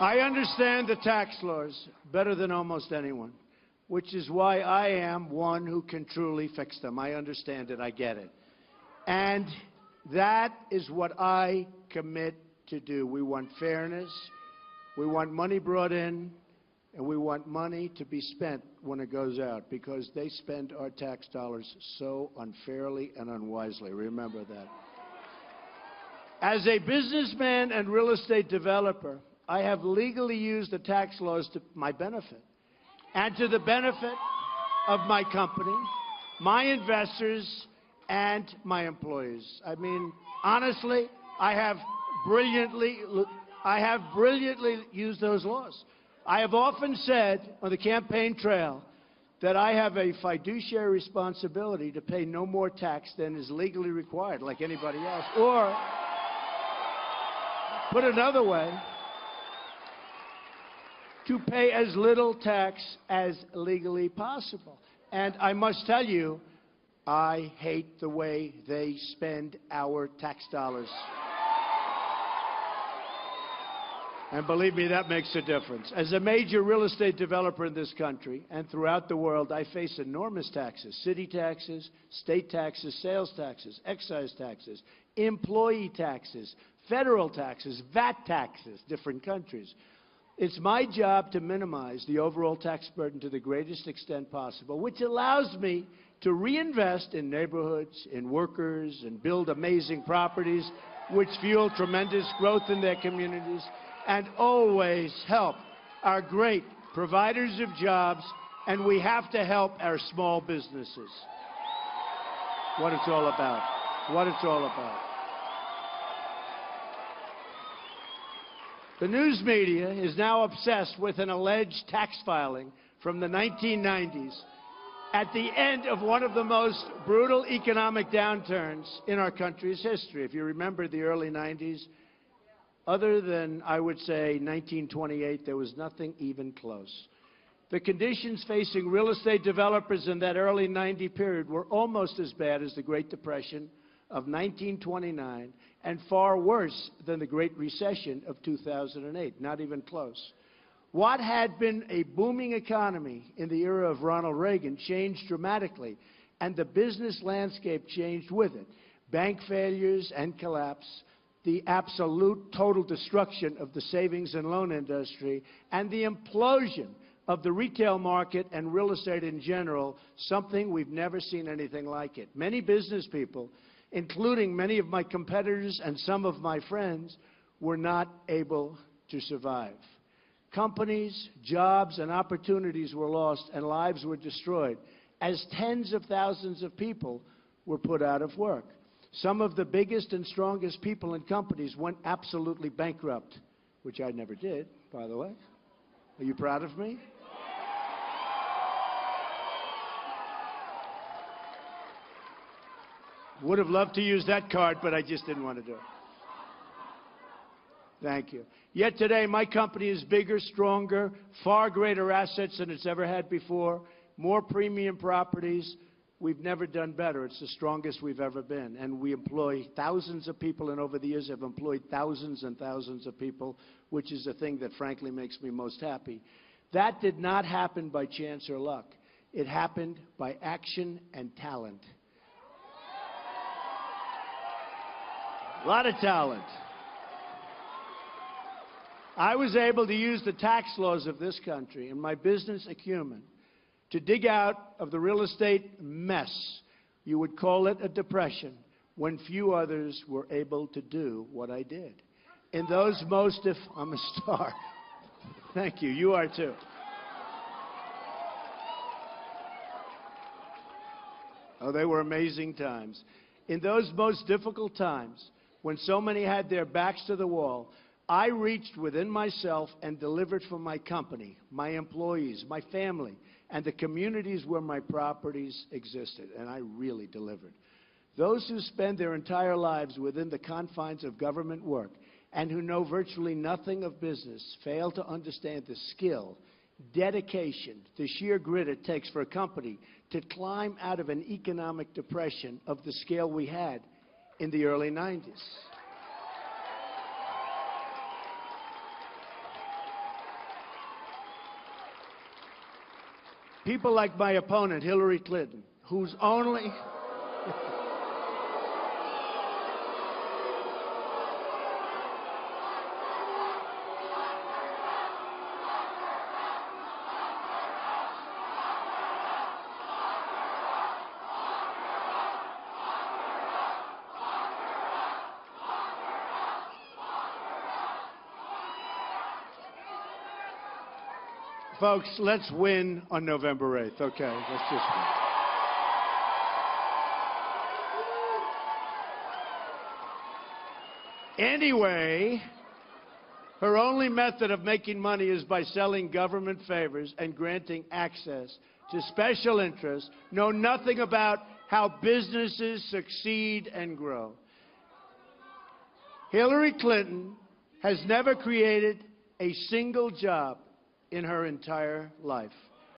I understand the tax laws better than almost anyone, which is why I am one who can truly fix them. I understand it. I get it. And that is what I commit to do. We want fairness. We want money brought in, and we want money to be spent when it goes out, because they spend our tax dollars so unfairly and unwisely. Remember that. As a businessman and real estate developer, I have legally used the tax laws to my benefit and to the benefit of my company, my investors, and my employees. I mean, honestly, I have brilliantly used those laws. I have often said on the campaign trail that I have a fiduciary responsibility to pay no more tax than is legally required, like anybody else. Or, put another way, to pay as little tax as legally possible. And I must tell you, I hate the way they spend our tax dollars. And believe me, that makes a difference. As a major real estate developer in this country and throughout the world, I face enormous taxes: city taxes, state taxes, sales taxes, excise taxes, employee taxes, federal taxes, VAT taxes, different countries. It's my job to minimize the overall tax burden to the greatest extent possible, which allows me to reinvest in neighborhoods, in workers, and build amazing properties which fuel tremendous growth in their communities, and always help our great providers of jobs, and we have to help our small businesses. What it's all about. What it's all about. The news media is now obsessed with an alleged tax filing from the 1990s at the end of one of the most brutal economic downturns in our country's history. If you remember the early 90s, other than, I would say, 1928, there was nothing even close. The conditions facing real estate developers in that early 90 period were almost as bad as the Great Depression of 1929 and far worse than the Great Recession of 2008, not even close. What had been a booming economy in the era of Ronald Reagan changed dramatically, and the business landscape changed with it. Bank failures and collapse, the absolute total destruction of the savings and loan industry, and the implosion of the retail market and real estate in general, something we've never seen anything like it. Many business people, including many of my competitors and some of my friends, were not able to survive. Companies, jobs, and opportunities were lost, and lives were destroyed, as tens of thousands of people were put out of work. Some of the biggest and strongest people in companies went absolutely bankrupt, which I never did, by the way. Are you proud of me? Would have loved to use that card, but I just didn't want to do it. Thank you. Yet today, my company is bigger, stronger, far greater assets than it's ever had before, more premium properties. We've never done better. It's the strongest we've ever been. And we employ thousands of people, and over the years have employed thousands and thousands of people, which is the thing that frankly makes me most happy. That did not happen by chance or luck. It happened by action and talent. A lot of talent. I was able to use the tax laws of this country and my business acumen to dig out of the real estate mess, you would call it a depression, when few others were able to do what I did. In those most, if I'm a star. Thank you. You are too. Oh, they were amazing times. In those most difficult times, when so many had their backs to the wall, I reached within myself and delivered for my company, my employees, my family, and the communities where my properties existed, and I really delivered. Those who spend their entire lives within the confines of government work and who know virtually nothing of business fail to understand the skill, dedication, the sheer grit it takes for a company to climb out of an economic depression of the scale we had in the early 90s. people like my opponent, Hillary Clinton, whose only... Folks, let's win on November 8th. Okay, let's just win. Anyway, her only method of making money is by selling government favors and granting access to special interests, know nothing about how businesses succeed and grow. Hillary Clinton has never created a single job in her entire life.